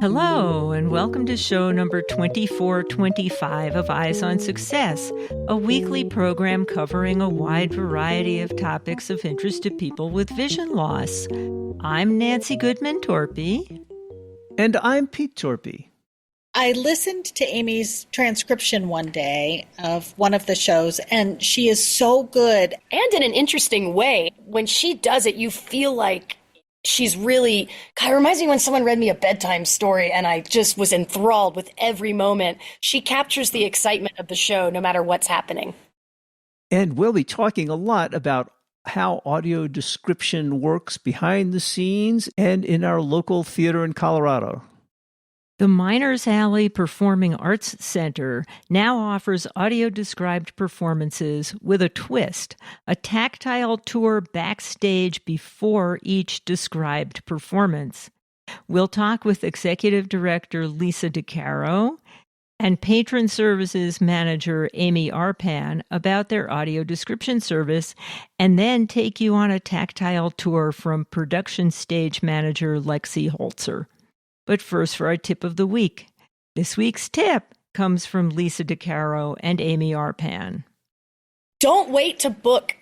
Hello, and welcome to show number 2425 of Eyes on Success, a weekly program covering a wide variety of topics of interest to people with vision loss. I'm Nancy Goodman Torpey. And I'm Pete Torpey. I listened to Amy's transcription one day of one of the shows, and she is so good. And in an interesting way. When she does it, you feel like she's really, God, it reminds me when someone read me a bedtime story and I just was enthralled with every moment. She captures the excitement of the show no matter what's happening. And we'll be talking a lot about how audio description works behind the scenes and in our local theater in Colorado. The Miners Alley Performing Arts Center now offers audio-described performances with a twist, a tactile tour backstage before each described performance. We'll talk with Executive Director Lisa DeCaro and Patron Services Manager Amy Arpan about their audio description service, and then take you on a tactile tour from Production Stage Manager Lexi Holtzer. But first, for our tip of the week. This week's tip comes from Lisa DeCaro and Amy Arpan. Don't wait to book.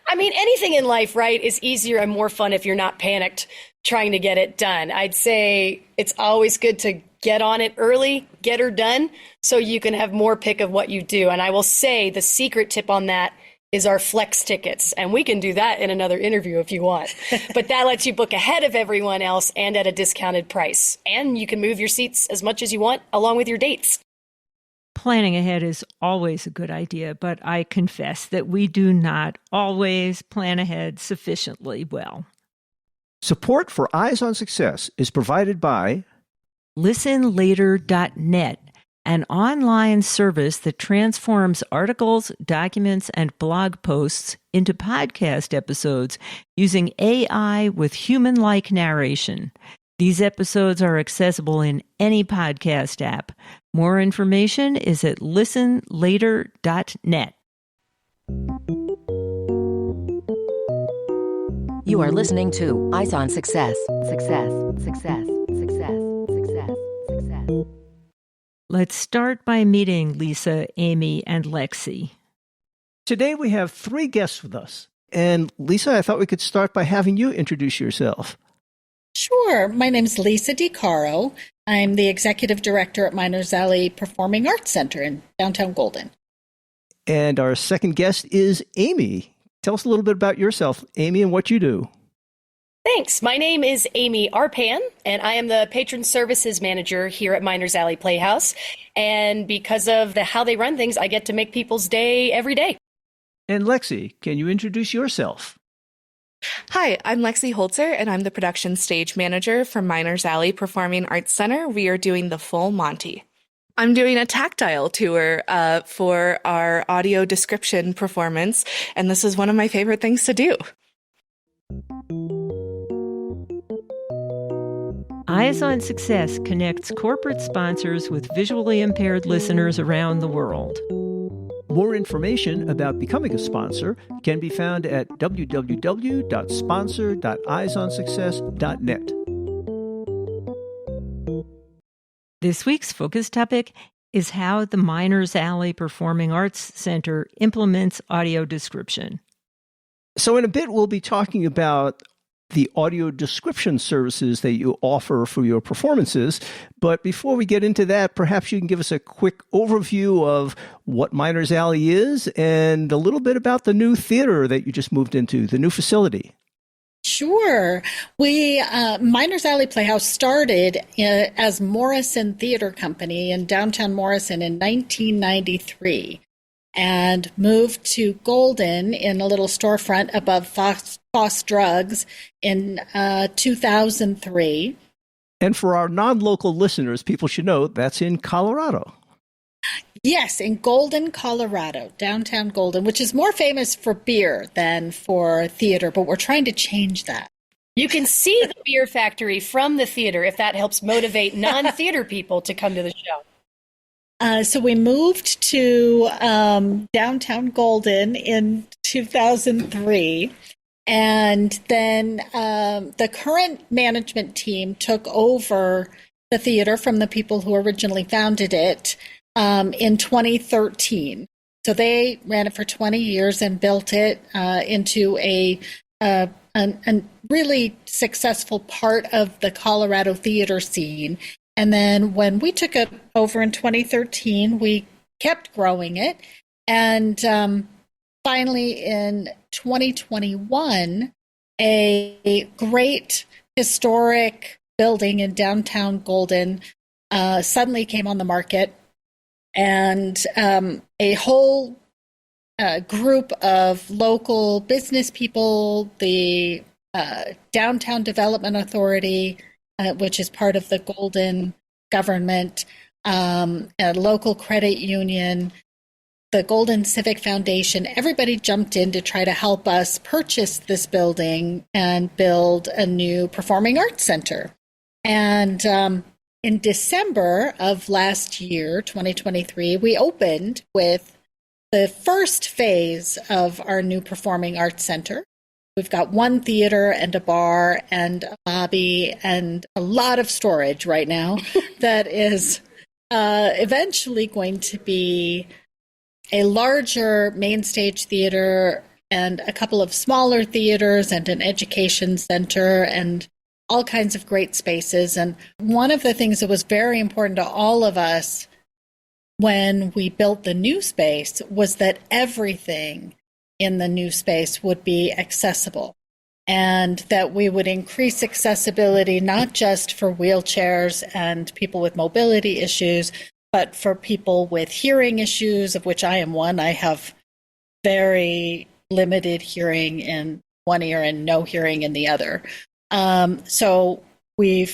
I mean, anything in life, right, is easier and more fun if you're not panicked trying to get it done. I'd say it's always good to get on it early, get her done, so you can have more pick of what you do. And I will say the secret tip on that is our flex tickets. And we can do that in another interview if you want. But that lets you book ahead of everyone else and at a discounted price. And you can move your seats as much as you want along with your dates. Planning ahead is always a good idea, but I confess that we do not always plan ahead sufficiently well. Support for Eyes on Success is provided by ListenLater.net, an online service that transforms articles, documents, and blog posts into podcast episodes using AI with human-like narration. These episodes are accessible in any podcast app. More information is at listenlater.net. You are listening to Eyes on Success. Success, success, success, success, success. Let's start by meeting Lisa, Amy, and Lexi. Today we have three guests with us. And Lisa, I thought we could start by having you introduce yourself. Sure. My name is Lisa DeCaro. I'm the Executive Director at Miners Alley Performing Arts Center in downtown Golden. And our second guest is Amy. Tell us a little bit about yourself, Amy, and what you do. Thanks. My name is Amy Arpan, and I am the Patron Services Manager here at Miners Alley Playhouse. And because of how they run things, I get to make people's day every day. And Lexi, can you introduce yourself? Hi, I'm Lexi Holtzer, and I'm the Production Stage Manager for Miners Alley Performing Arts Center. We are doing the full Monty. I'm doing a tactile tour for our audio description performance, and this is one of my favorite things to do. Eyes on Success connects corporate sponsors with visually impaired listeners around the world. More information about becoming a sponsor can be found at www.sponsor.eyesonsuccess.net. This week's focus topic is how the Miners Alley Performing Arts Center implements audio description. So in a bit, we'll be talking about the audio description services that you offer for your performances. But before we get into that, perhaps you can give us a quick overview of what Miners Alley is and a little bit about the new theater that you just moved into, the new facility. Sure. Miners Alley Playhouse started as Morrison Theater Company in downtown Morrison in 1993. And moved to Golden in a little storefront above Foss Drugs in 2003. And for our non-local listeners, people should know that's in Colorado. Yes, in Golden, Colorado, downtown Golden, which is more famous for beer than for theater, but we're trying to change that. You can see the beer factory from the theater if that helps motivate non-theater people to come to the show. So we moved to downtown Golden in 2003, And then the current management team took over the theater from the people who originally founded it in 2013. So they ran it for 20 years and built it into a really successful part of the Colorado theater scene. And then when we took it over in 2013, we kept growing it. And finally, in 2021, a great historic building in downtown Golden suddenly came on the market. And a whole group of local business people, the Downtown Development Authority, which is part of the Golden government, a local credit union, the Golden Civic Foundation, everybody jumped in to try to help us purchase this building and build a new performing arts center. And in December of last year, 2023, we opened with the first phase of our new performing arts center. We've got one theater and a bar and a lobby and a lot of storage right now that is eventually going to be a larger main stage theater and a couple of smaller theaters and an education center and all kinds of great spaces. And one of the things that was very important to all of us when we built the new space was that everything in the new space would be accessible and that we would increase accessibility not just for wheelchairs and people with mobility issues, but for people with hearing issues, of which I am one. I have very limited hearing in one ear and no hearing in the other. So we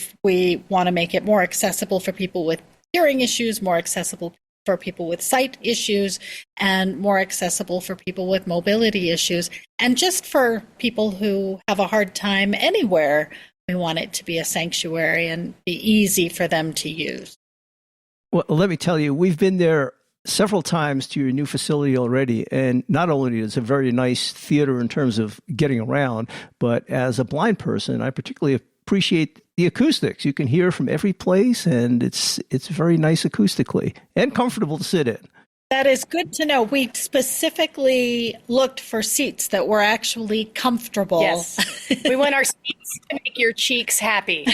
want to make it more accessible for people with hearing issues, more accessible for people with sight issues, and more accessible for people with mobility issues. And just for people who have a hard time anywhere, we want it to be a sanctuary and be easy for them to use. Well, let me tell you, we've been there several times to your new facility already. And not only is it a very nice theater in terms of getting around, but as a blind person, I particularly appreciate the acoustics. You can hear from every place, and it's very nice acoustically and comfortable to sit in. That is good to know. We specifically looked for seats that were actually comfortable. Yes. We want our seats to make your cheeks happy.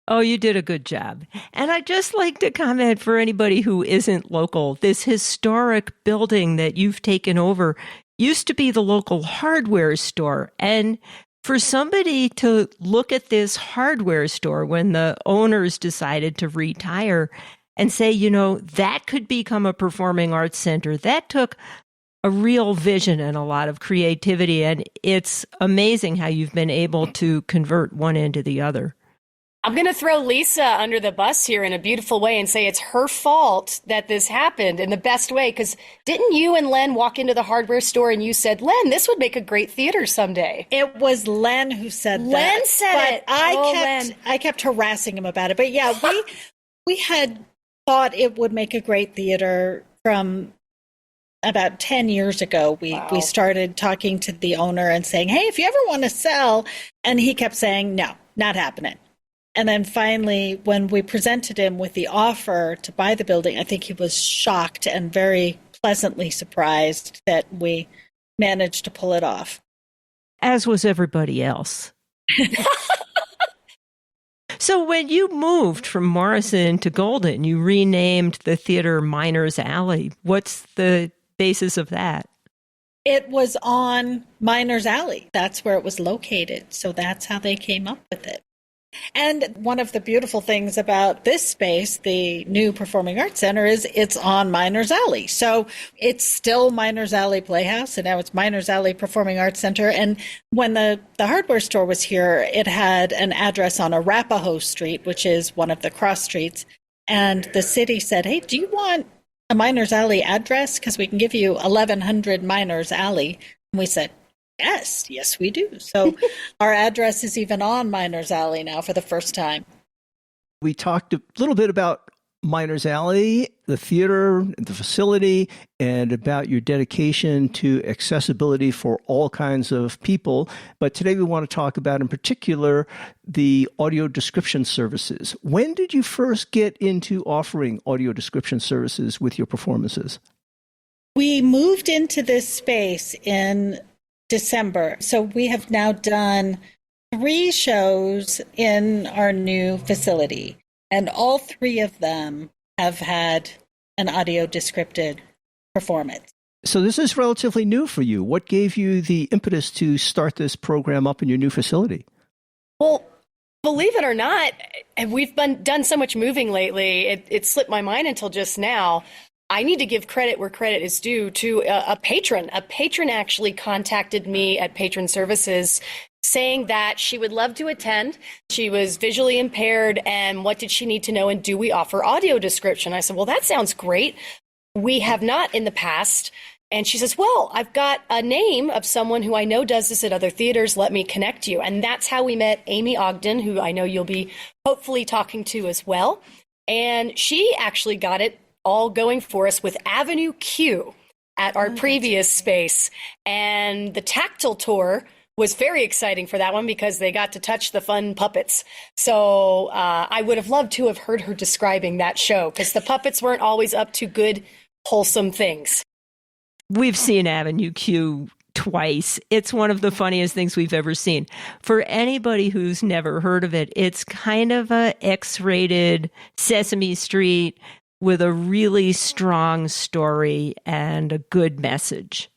Oh, you did a good job. And I'd just like to comment for anybody who isn't local, this historic building that you've taken over used to be the local hardware store. And for somebody to look at this hardware store when the owners decided to retire and say, you know, that could become a performing arts center, that took a real vision and a lot of creativity. And it's amazing how you've been able to convert one into the other. I'm going to throw Lisa under the bus here in a beautiful way and say it's her fault that this happened in the best way. Because didn't you and Len walk into the hardware store and you said, Len, this would make a great theater someday? It was Len who said that. Len said it. I kept harassing him about it. But yeah, we had thought it would make a great theater from about 10 years ago. We started talking to the owner and saying, hey, if you ever want to sell. And he kept saying, no, not happening. And then finally, when we presented him with the offer to buy the building, I think he was shocked and very pleasantly surprised that we managed to pull it off. As was everybody else. So when you moved from Morrison to Golden, you renamed the theater Miners Alley. What's the basis of that? It was on Miners Alley. That's where it was located. So that's how they came up with it. And one of the beautiful things about this space, the new Performing Arts Center, is it's on Miners Alley. So it's still Miners Alley Playhouse, and now it's Miners Alley Performing Arts Center. And when the hardware store was here, it had an address on Arapahoe Street, which is one of the cross streets. And the city said, hey, do you want a Miners Alley address? Because we can give you 1100 Miners Alley. And we said, yes, we do. So our address is even on Miners Alley now for the first time. We talked a little bit about Miners Alley, the theater, the facility, and about your dedication to accessibility for all kinds of people. But today we want to talk about, in particular, the audio description services. When did you first get into offering audio description services with your performances? We moved into this space in December. So we have now done 3 shows in our new facility. And all 3 of them have had an audio descripted performance. So this is relatively new for you. What gave you the impetus to start this program up in your new facility? Well, believe it or not, we've done so much moving lately, it slipped my mind until just now. I need to give credit where credit is due to a patron. A patron actually contacted me at Patron Services saying that she would love to attend. She was visually impaired, and what did she need to know, and do we offer audio description? I said, well, that sounds great. We have not in the past. And she says, well, I've got a name of someone who I know does this at other theaters. Let me connect you. And that's how we met Amy Ogden, who I know you'll be hopefully talking to as well. And she actually got it all going for us with Avenue Q at our previous space. And the tactile tour was very exciting for that one because they got to touch the fun puppets. So I would have loved to have heard her describing that show because the puppets weren't always up to good, wholesome things. We've seen Avenue Q twice. It's one of the funniest things we've ever seen. For anybody who's never heard of it, it's kind of a X-rated Sesame Street with a really strong story and a good message.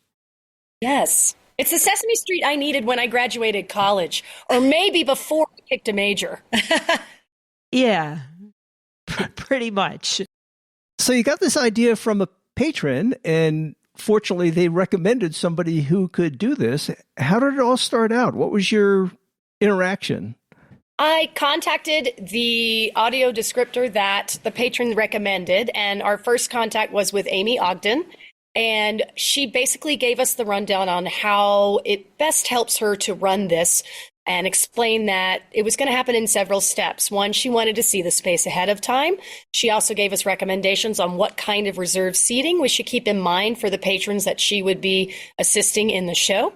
Yes. It's the Sesame Street I needed when I graduated college, or maybe before I picked a major. Yeah, pretty much. So you got this idea from a patron, and fortunately they recommended somebody who could do this. How did it all start out? What was your interaction? I contacted the audio descriptor that the patron recommended, and our first contact was with Amy Ogden. And she basically gave us the rundown on how it best helps her to run this and explain that it was going to happen in several steps. One, she wanted to see the space ahead of time. She also gave us recommendations on what kind of reserved seating we should keep in mind for the patrons that she would be assisting in the show.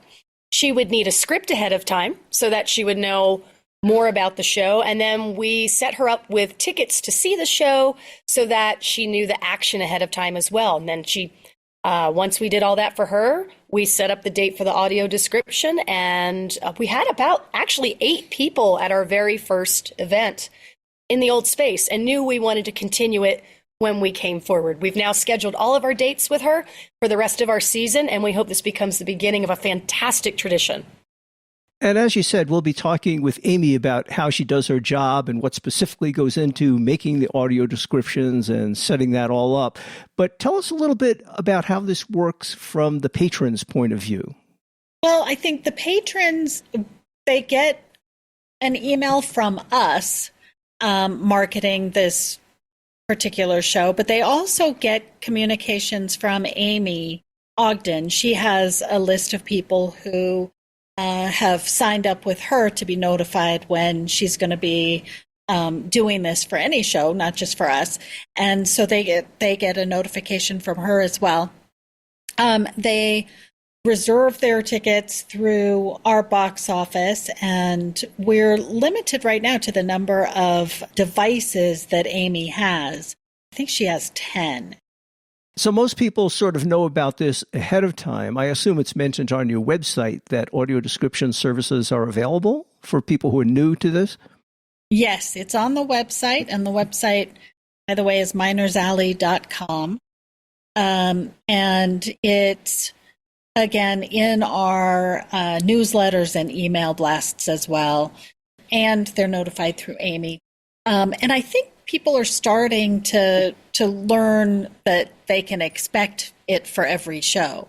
She would need a script ahead of time so that she would know more about the show. And then we set her up with tickets to see the show so that she knew the action ahead of time as well. And then once we did all that for her, we set up the date for the audio description, and we had about actually 8 people at our very first event in the old space and knew we wanted to continue it when we came forward. We've now scheduled all of our dates with her for the rest of our season, and we hope this becomes the beginning of a fantastic tradition. And as you said, we'll be talking with Amy about how she does her job and what specifically goes into making the audio descriptions and setting that all up. But tell us a little bit about how this works from the patron's point of view. Well, I think the patrons, they get an email from us marketing this particular show, but they also get communications from Amy Ogden. She has a list of people who have signed up with her to be notified when she's going to be doing this for any show, not just for us. And so they get a notification from her as well. They reserve their tickets through our box office, and we're limited right now to the number of devices that Amy has. I think she has 10. So most people sort of know about this ahead of time. I assume it's mentioned on your website that audio description services are available for people who are new to this? Yes, it's on the website, and the website, by the way, is minersalley.com. And it's, again, in our newsletters and email blasts as well, and they're notified through Amy. And I think people are starting to learn that they can expect it for every show.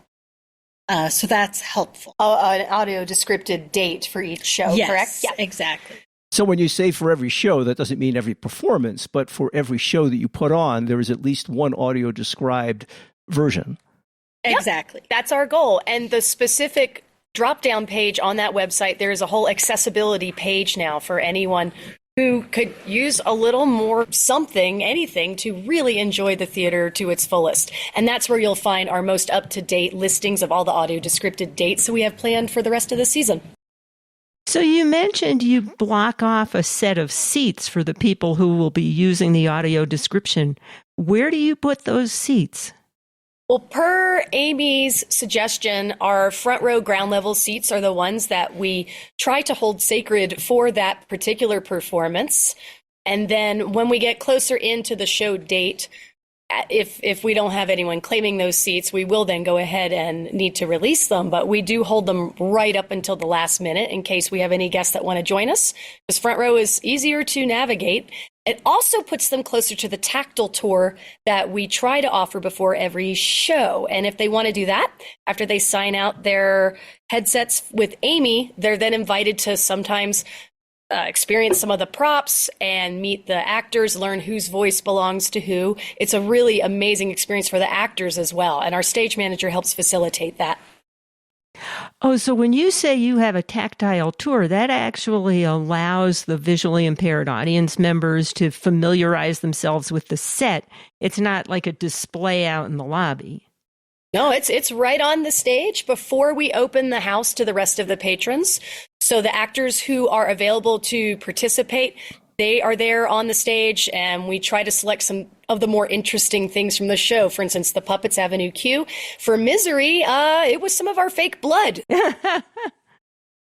So that's helpful. An audio descripted date for each show, yes, correct? Yeah, exactly. So when you say for every show, that doesn't mean every performance, but for every show that you put on, there is at least one audio described version. Exactly. Yep, that's our goal. And the specific drop-down page on that website, there is a whole accessibility page now for anyone who could use a little more something, anything, to really enjoy the theater to its fullest. And that's where you'll find our most up-to-date listings of all the audio descripted dates that we have planned for the rest of the season. So you mentioned you block off a set of seats for the people who will be using the audio description. Where do you put those seats? Well, per Amy's suggestion, our front row ground level seats are the ones that we try to hold sacred for that particular performance. And then when we get closer into the show date, if we don't have anyone claiming those seats, we will then go ahead and need to release them. But we do hold them right up until the last minute in case we have any guests that want to join us, because front row is easier to navigate. It also puts them closer to the tactile tour that we try to offer before every show. And if they want to do that, after they sign out their headsets with Amy, they're then invited to sometimes experience some of the props and meet the actors, learn whose voice belongs to who. It's a really amazing experience for the actors as well. And our stage manager helps facilitate that. Oh, so when you say you have a tactile tour, that actually allows the visually impaired audience members to familiarize themselves with the set. It's not like a display out in the lobby. No, it's right on the stage before we open the house to the rest of the patrons. So the actors who are available to participate, they are there on the stage, and we try to select some of the more interesting things from the show. For instance, the Puppets Avenue Q. For Misery, it was some of our fake blood.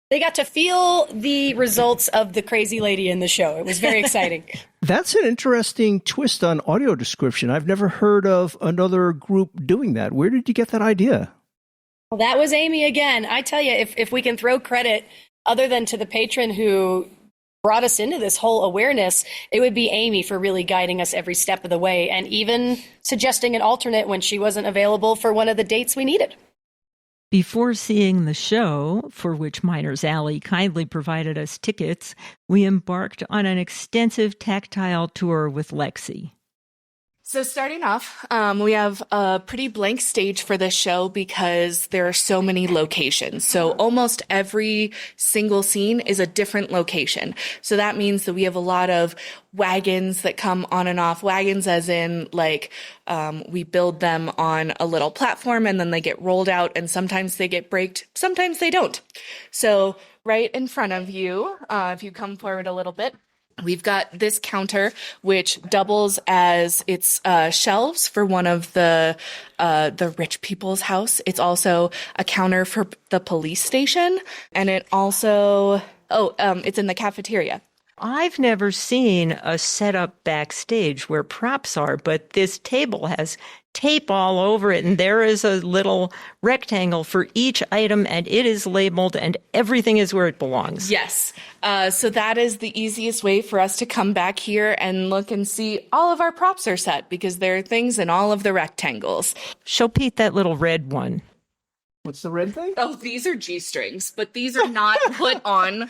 They got to feel the results of the crazy lady in the show. It was very exciting. That's an interesting twist on audio description. I've never heard of another group doing that. Where did you get that idea? Well, that was Amy again. I tell you, if we can throw credit other than to the patron who brought us into this whole awareness, it would be Amy for really guiding us every step of the way and even suggesting an alternate when she wasn't available for one of the dates we needed. Before seeing the show, for which Miners Alley kindly provided us tickets, we embarked on an extensive tactile tour with Lexi. So starting off, we have a pretty blank stage for this show because there are so many locations. So almost every single scene is a different location. So that means that we have a lot of wagons that come on and off. Wagons as in like we build them on a little platform and then they get rolled out, and sometimes they get braked, sometimes they don't. So right in front of you, if you come forward a little bit, we've got this counter, which doubles as its shelves for one of the rich people's house. It's also a counter for the police station, and it also it's in the cafeteria. I've never seen a setup backstage where props are, but this table has tape all over it, and there is a little rectangle for each item, and it is labeled, and everything is where it belongs. Yes. So that is the easiest way for us to come back here and look and see all of our props are set, because there are things in all of the rectangles. Show Pete that little red one. What's the red thing? Oh, these are G-strings, but these are not put on.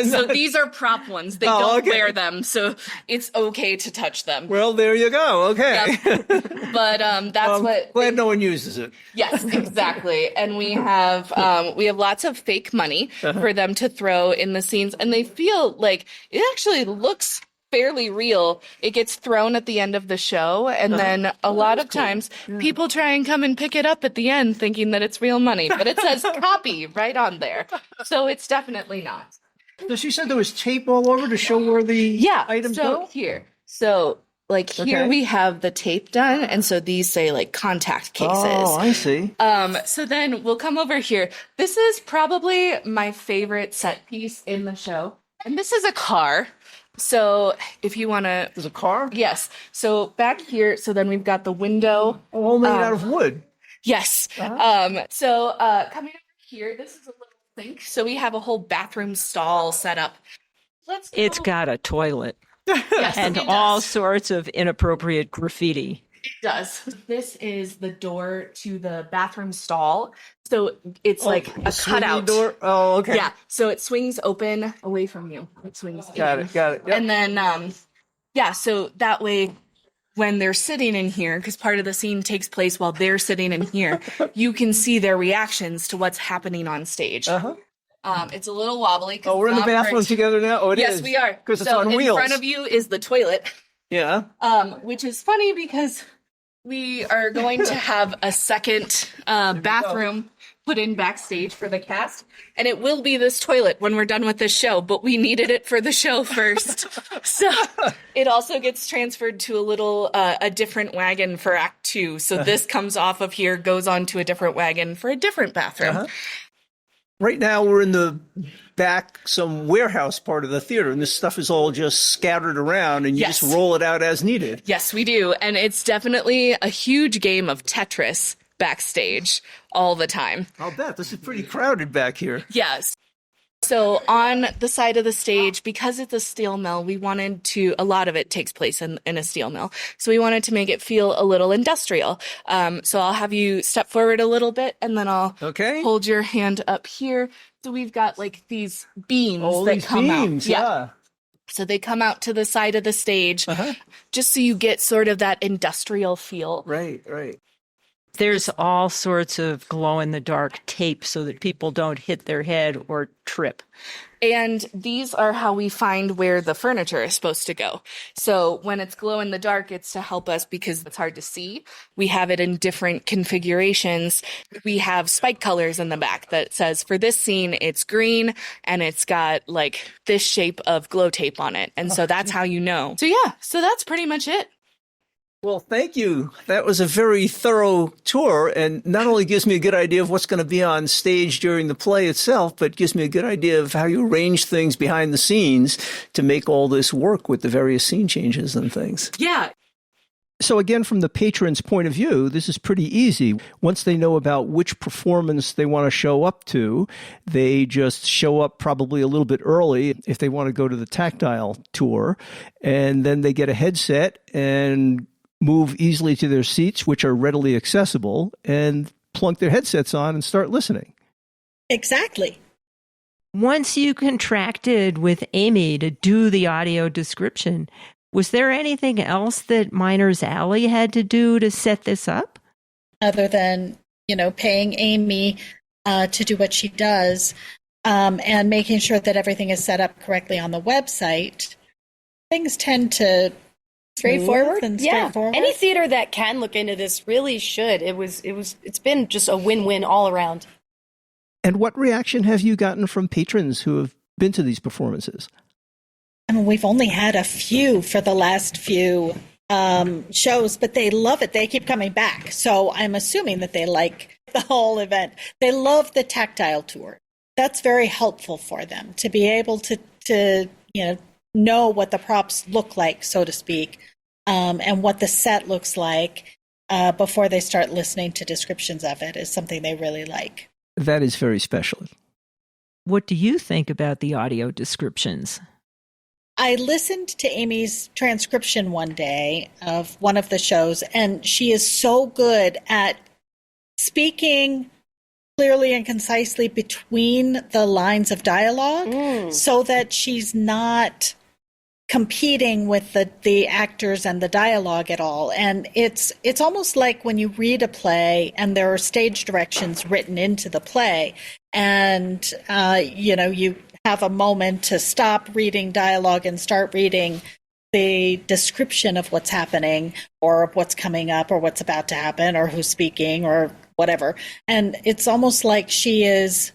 So these are prop ones. They don't wear them, so it's okay to touch them. Well, there you go. Okay. Yep. But that's what. Glad no one uses it. Yes, exactly. And we have lots of fake money for them to throw in the scenes, and they feel like it actually looks fairly real. It gets thrown at the end of the show, and then a lot of times people try and come and pick it up at the end thinking that it's real money, but it says copy right on there. So it's definitely not. So she said there was tape all over to show where the items go? Here. So like here we have the tape done, and so these say like contact cases. Oh, I see. So then we'll come over here. This is probably my favorite set piece in the show, and this is a car. So if you want to... There's a car? Yes. So back here, so then we've got the window. All made out of wood. Yes. So coming over here, this is a little sink. So we have a whole bathroom stall set up. It's got a toilet. Yes, and all sorts of inappropriate graffiti. It does. This is the door to the bathroom stall. So it's like a cutout. Door? Oh, okay. Yeah. So it swings open away from you. It swings. Got it. Yep. And then, so that way, when they're sitting in here, because part of the scene takes place while they're sitting in here, you can see their reactions to what's happening on stage. It's a little wobbly. Oh, we're in the bathroom together now? Oh, it is. Yes, we are. Because it's on wheels. In front of you is the toilet. Yeah. Which is funny because we are going to have a second bathroom put in backstage for the cast. And it will be this toilet when we're done with this show, but we needed it for the show first. So it also gets transferred to a different wagon for Act 2. So this comes off of here, goes on to a different wagon for a different bathroom. Right now, we're in the back, some warehouse part of the theater, and this stuff is all just scattered around, and you just roll it out as needed. Yes, we do. And it's definitely a huge game of Tetris backstage all the time. I'll bet. This is pretty crowded back here. Yes. So on the side of the stage, because it's a steel mill, a lot of it takes place in a steel mill. So we wanted to make it feel a little industrial. So I'll have you step forward a little bit and then I'll hold your hand up here. So we've got like these beams that come out. Yeah. So they come out to the side of the stage just so you get sort of that industrial feel. Right. There's all sorts of glow-in-the-dark tape so that people don't hit their head or trip. And these are how we find where the furniture is supposed to go. So when it's glow-in-the-dark, it's to help us because it's hard to see. We have it in different configurations. We have spike colors in the back that says, for this scene, it's green, and it's got, like, this shape of glow tape on it. And so that's how you know. So that's pretty much it. Well, thank you. That was a very thorough tour, and not only gives me a good idea of what's going to be on stage during the play itself, but gives me a good idea of how you arrange things behind the scenes to make all this work with the various scene changes and things. Yeah. So again, from the patron's point of view, this is pretty easy. Once they know about which performance they want to show up to, they just show up probably a little bit early if they want to go to the tactile tour, and then they get a headset and move easily to their seats, which are readily accessible, and plunk their headsets on and start listening. Exactly. Once you contracted with Amy to do the audio description, was there anything else that Miners Alley had to do to set this up? Other than, paying Amy to do what she does and making sure that everything is set up correctly on the website, things tend to straightforward. Straightforward. Any theater that can look into this really should. It's been just a win-win all around. And what reaction have you gotten from patrons who have been to these performances? I mean, we've only had a few for the last few shows, but they love it. They keep coming back. So I'm assuming that they like the whole event. They love the tactile tour. That's very helpful for them to be able to know what the props look like, so to speak, and what the set looks like before they start listening to descriptions of it is something they really like. That is very special. What do you think about the audio descriptions? I listened to Amy's transcription one day of one of the shows, and she is so good at speaking clearly and concisely between the lines of dialogue so that she's not competing with the actors and the dialogue at all. And it's almost like when you read a play and there are stage directions written into the play, and you have a moment to stop reading dialogue and start reading the description of what's happening or what's coming up or what's about to happen or who's speaking or whatever. And it's almost like she is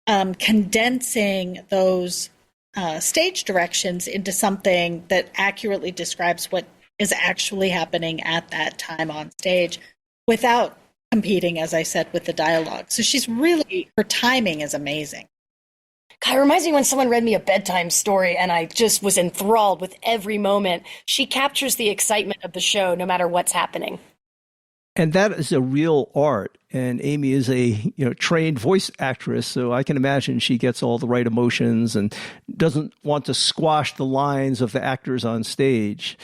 condensing those stage directions into something that accurately describes what is actually happening at that time on stage without competing, as I said, with the dialogue. So her timing is amazing. God, it reminds me when someone read me a bedtime story and I just was enthralled with every moment. She captures the excitement of the show no matter what's happening. And that is a real art. And Amy is a trained voice actress, so I can imagine she gets all the right emotions and doesn't want to squash the lines of the actors on stage.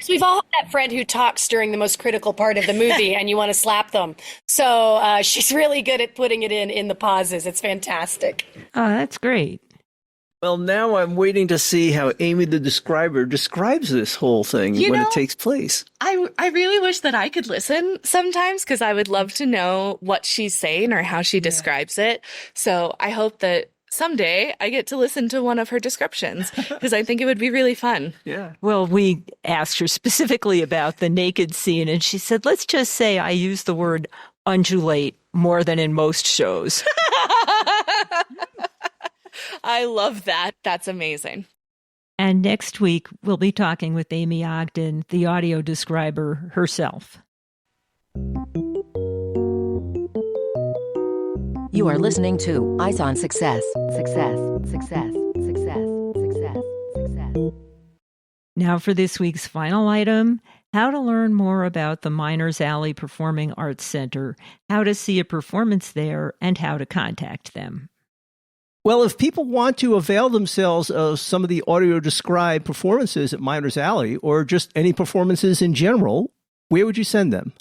So we've all had that friend who talks during the most critical part of the movie and you want to slap them. So she's really good at putting it in the pauses. It's fantastic. Oh, that's great. Well, now I'm waiting to see how Amy the Describer describes this whole thing when it takes place. I really wish that I could listen sometimes because I would love to know what she's saying or how she describes it. So I hope that someday I get to listen to one of her descriptions because I think it would be really fun. Yeah. Well, we asked her specifically about the naked scene, and she said, let's just say I use the word undulate more than in most shows. I love that. That's amazing. And next week, we'll be talking with Amy Ogden, the audio describer herself. You are listening to Eyes on Success. Success, success, success, success, success. Now for this week's final item, how to learn more about the Miners Alley Performing Arts Center, how to see a performance there, and how to contact them. Well, if people want to avail themselves of some of the audio described performances at Miners Alley, or just any performances in general, where would you send them?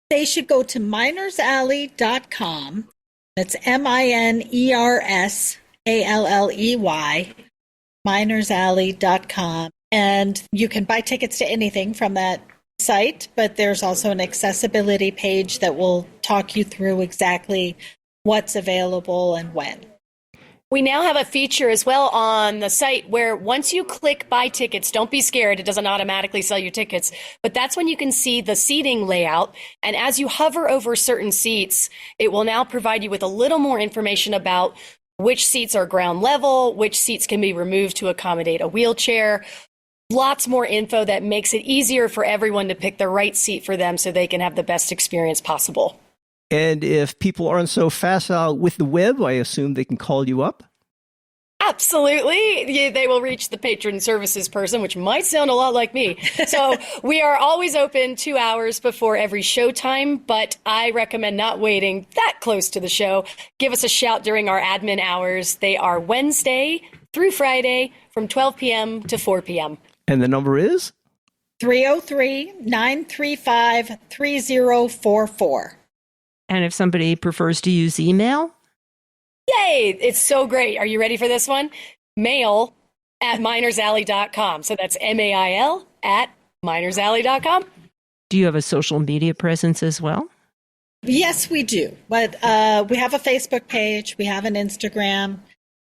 They should go to minersalley.com. That's MINERSALLEY, minersalley.com. And you can buy tickets to anything from that site, but there's also an accessibility page that will talk you through exactly what's available and when. We now have a feature as well on the site where once you click buy tickets, don't be scared, it doesn't automatically sell you tickets, but that's when you can see the seating layout. And as you hover over certain seats, it will now provide you with a little more information about which seats are ground level, which seats can be removed to accommodate a wheelchair. Lots more info that makes it easier for everyone to pick the right seat for them so they can have the best experience possible. And if people aren't so facile with the web, I assume they can call you up? Absolutely. They will reach the patron services person, which might sound a lot like me. So we are always open 2 hours before every show time, but I recommend not waiting that close to the show. Give us a shout during our admin hours. They are Wednesday through Friday from 12 p.m. to 4 p.m. And the number is? 303-935-3044. And if somebody prefers to use email? Yay! It's so great. Are you ready for this one? mail@minersalley.com. So that's MAIL at minersalley.com. Do you have a social media presence as well? Yes, we do. But we have a Facebook page. We have an Instagram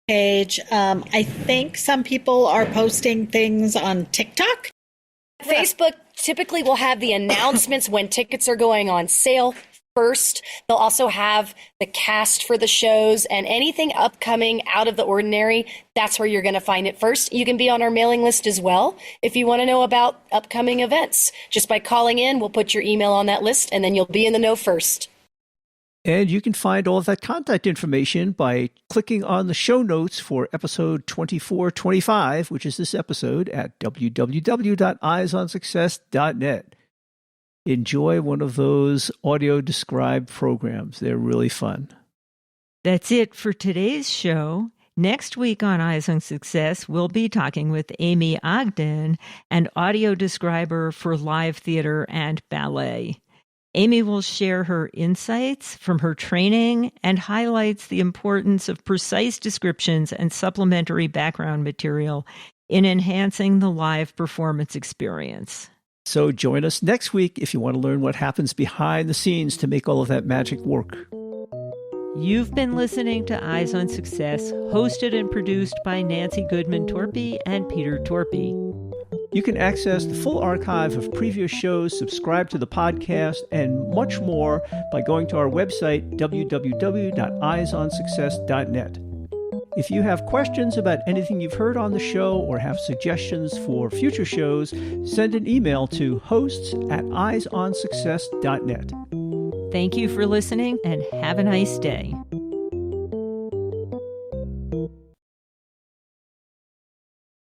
page. I think some people are posting things on TikTok. Facebook typically will have the announcements when tickets are going on sale first. They'll also have the cast for the shows and anything upcoming out of the ordinary. That's where you're going to find it first. You can be on our mailing list as well if you want to know about upcoming events. Just by calling in, we'll put your email on that list and then you'll be in the know first. And you can find all of that contact information by clicking on the show notes for episode 2425, which is this episode, at www.eyesonsuccess.net. Enjoy one of those audio described programs. They're really fun. That's it for today's show. Next week on Eyes on Success, we'll be talking with Amy Ogden, an audio describer for live theater and ballet. Amy will share her insights from her training and highlights the importance of precise descriptions and supplementary background material in enhancing the live performance experience. So join us next week if you want to learn what happens behind the scenes to make all of that magic work. You've been listening to Eyes on Success, hosted and produced by Nancy Torpey and Peter Torpey. You can access the full archive of previous shows, subscribe to the podcast, and much more by going to our website, www.eyesonsuccess.net. If you have questions about anything you've heard on the show or have suggestions for future shows, send an email to hosts@eyesonsuccess.net. Thank you for listening and have a nice day.